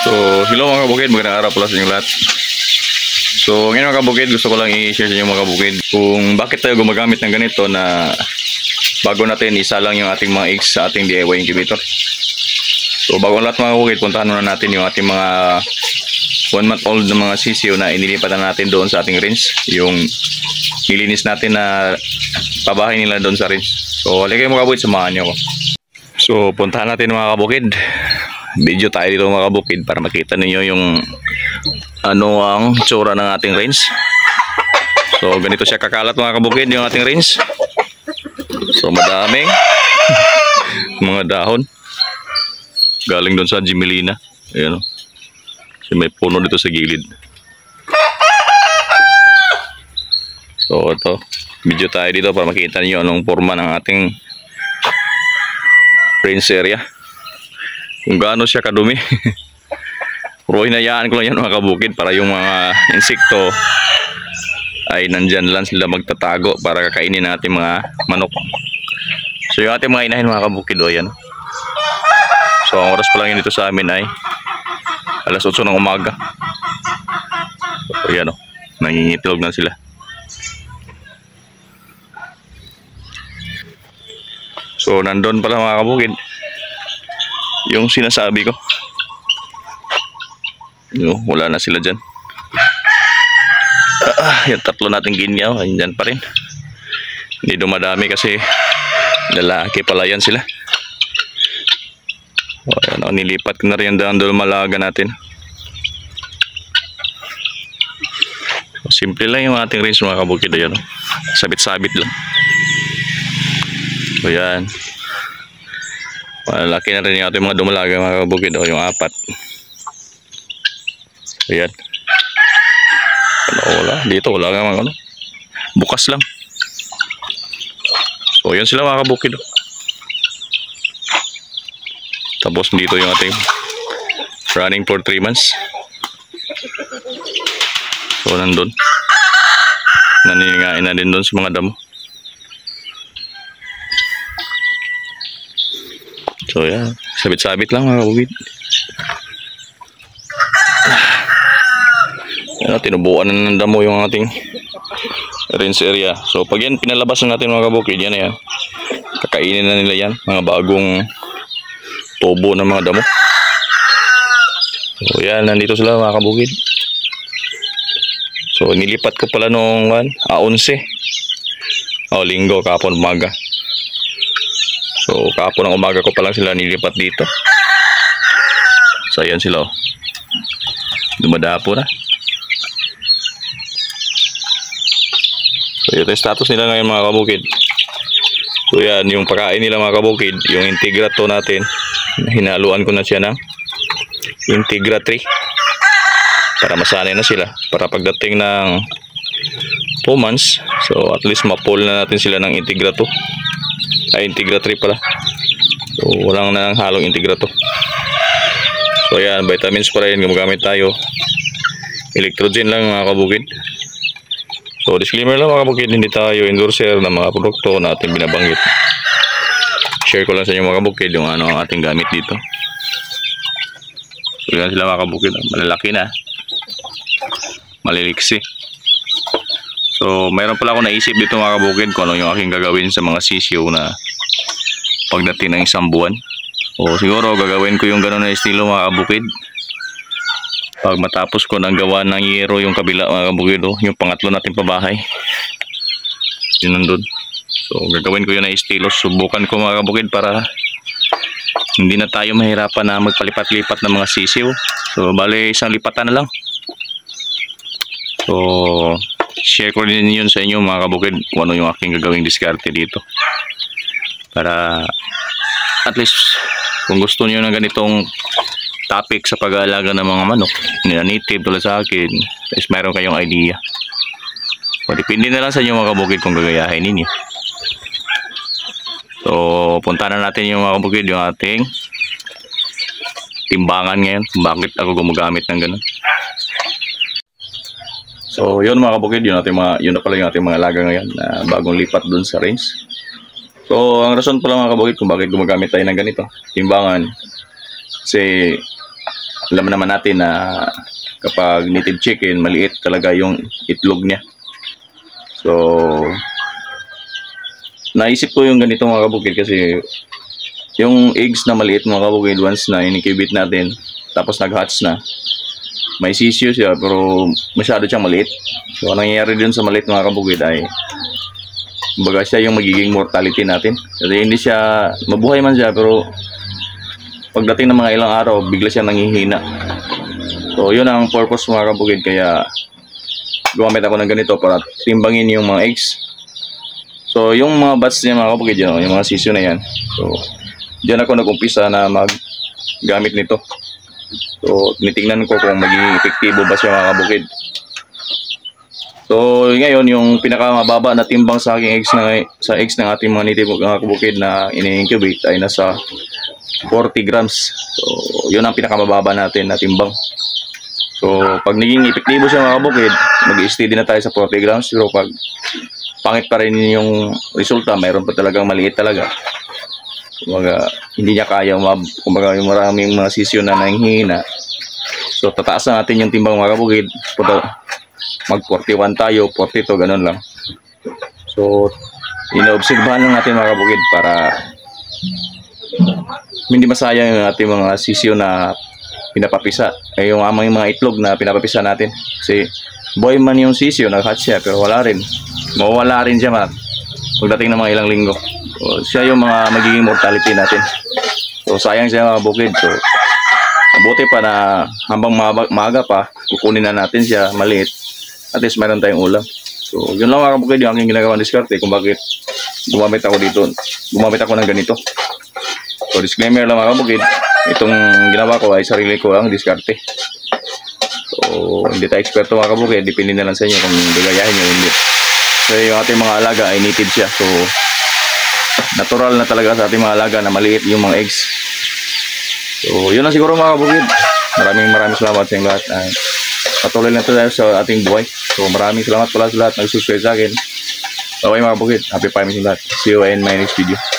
So, hello mga kabukid, magandang araw pala sa inyo lahat. So, ngayon mga kabukid, gusto ko lang i-share sa inyo mga kabukid kung bakit tayo gumagamit ng ganito na bago natin isa lang yung ating mga eggs sa ating DIY incubator. So, bago lahat mga kabukid, puntahan muna natin yung ating mga 1 month old na mga sisiyo na inilipatan natin doon sa ating range. Yung nilinis natin na pabahay nila doon sa range. So, halika mga kabukid, samahan niyo ako. So, puntahan natin mga kabukid. Video tayo dito mga kabukid para makita ninyo yung ano ang tsura ng ating range. So ganito siya kakalat mga kabukid yung ating range. So madaming mga dahon galing doon sa Jimelina. Ayan o. So, may puno dito sa gilid. So ito, video tayo dito para makita ninyo anong forma ng ating range area, kung gaano siya kadumi. Pero hinayaan ko lang yan mga kabukid para yung mga insekto ay nandyan lang sila magtatago para kakainin natin mga manok. So yung ating mga inahin mga kabukid o yan. So ang oras pa lang yun dito sa amin ay alas 8 ng umaga. So yan o, nangingitlog na sila. So nandun pala mga kabukid yung sinasabi ko. Wala na sila dyan. Yung tatlo nating ginyaw ay dyan pa rin. Hindi dumadami kasi lalaki pala yan sila. Ayan, nilipat ko na rin yung doon malaga natin. Simple lang yung ating range mga kabukid. Ayan, sabit-sabit lang. So yan, malaki na rin yung ating mga dumalaga mga kabukid, yung 4. Ayan. Wala, dito wala nga mga bukas lang. So yan sila mga kabukid. Tapos dito yung ating running for 3 months. So nandun, naningain na din doon sa mga damo. So yan, sabit-sabit lang mga kabukid. Yan, tinubuan na ng damo yung ating range area. So pag yan pinalabas na natin mga kabukid, yan na yan, kakainin na nila yan, mga bagong tubo ng mga damo. So yan, nandito sila mga kabukid. So nilipat ko pala noong 11 linggo, kapon umaga. So kapon ng umaga ko pa lang sila nilipat dito. So ayan sila o, dumadapo na. So ito yung status nila ngayon mga kabukid. So yan yung pagkain nila mga kabukid, yung Integra 2 natin, hinaluan ko na siya ng Integra 3 para masanay na sila, para pagdating ng 2 months, so at least ma-pull na natin sila ng Integra 2 ay Integra 3 pala. So walang nang halong Integra 2. So yan, vitamins pa rin gumagamit tayo, electrogen lang mga kabukid. So disclaimer lang mga kabukid, hindi tayo endorser ng mga produkto na ating binabanggit. Share ko lang sa inyo mga kabukid yung ano ang ating gamit dito. So yan sila mga kabukid, malalaki na, maliliksi. So mayroon pala ako naisip dito mga kabukid kung ano yung aking gagawin sa mga sisiyo na pagdating ng 1 buwan. O siguro gagawin ko yung gano'n na estilo mga kabukid pag matapos ko nang gawa ng yero yung kabila mga kabukid, yung pangatlo natin pabahay, yun nandun. So gagawin ko yun na estilo, subukan ko mga kabukid para hindi na tayo mahirapan na magpalipat-lipat ng mga sisiw. So bali isang lipatan na lang. So share ko din yun sa inyo mga kabukid kung ano yung aking gagawing diskarte dito, para at least kung gusto niyo ng ganitong topic sa pag-aalaga ng mga manok na native tulad sa akin, is mayroon kayong idea. So depende na lang sa inyo mga kabukid kung gagayahin ninyo. So punta na natin yung mga kabukid, yung ating timbangan ngayon, bakit ako gumagamit ng ganun. So yun mga kabukid, yun na pala yung ating mga alaga ngayon na bagong lipat dun sa range. So ang rason pala mga kabukid kung bakit gumagamit tayo ng ganito timbangan, kasi alam naman natin na kapag native chicken, maliit talaga yung itlog niya. So, naisip ko yung ganito mga kabukid kasi yung eggs na maliit mga kabukid, once na in-incubate natin, tapos nag-hatch na, may sisyo siya pero masyado siyang maliit. So, anong nangyayari dun sa maliit mga kabukid ay kumbaga siya yung magiging mortality natin. Kasi hindi siya, mabuhay man siya pero pagdating ng mga ilang araw, bigla siya nanghihina. So, yun ang purpose mga kabukid. Kaya gumamit ako ng ganito para timbangin yung mga eggs. So, yung mga batch niya mga kabukid, yun, yung mga sisyo na yan. So, diyan ako nag-umpisa na maggamit nito. So, tinitingnan ko kung magiging epektibo ba siya mga kabukid. So, ngayon, yung pinakamababa na timbang sa aking eggs ng ating mga native mga kabukid na ini-incubate ay nasa 40 grams. So, yun ang pinakamababa natin na timbang. So, pag naging epektibo siya mga kabukid, mag-i-steady na tayo sa 40 grams. Pero pag pangit pa rin yung resulta, mayroon pa talagang maliit talaga. Kumbaga, hindi niya kaya, kumbaga yung maraming mga sisyo na nanghihina. So, tataas na natin yung timbang mga kabukid. Mag 41 tayo, 42, ganun lang. So, inoobserbahan lang natin mga kabukid para hindi masayang yung ating mga sisyo na pinapapisa. Ay yung amang mga itlog na pinapapisa natin. Kasi boy man yung sisyo, nag-hatch siya, pero wala rin. Mawawala rin siya pagdating ng mga ilang linggo. So, siya yung mga magiging mortality natin. So, sayang siya mga kabukid. So, mabuti pa na habang maaga pa, kukunin na natin siya maliit. At least mayroon tayong ulam. So, yun lang mga kabukid yung aking ginagawang diskarte kung bakit gumamit ako dito. Gumamit ako ng ganito. So, disclaimer lang mga kabukid. Itong ginawa ko ay sarili ko ang diskarte. So, hindi tayo eksperto mga kabukid. Depende na lang sa inyo kung gagayahin nyo hindi. So, yung ating mga alaga ay native siya. So, natural na talaga sa ating mga alaga na maliit yung mga eggs. So, yun lang siguro mga kabukid. Maraming salamat sa inyong lahat. Patuloy na tayo sa ating buhay. So maraming salamat pala sa lahat nag-subscribe sa akin. Bye mga bukid. Happy farming sa lahat. See you in my next video.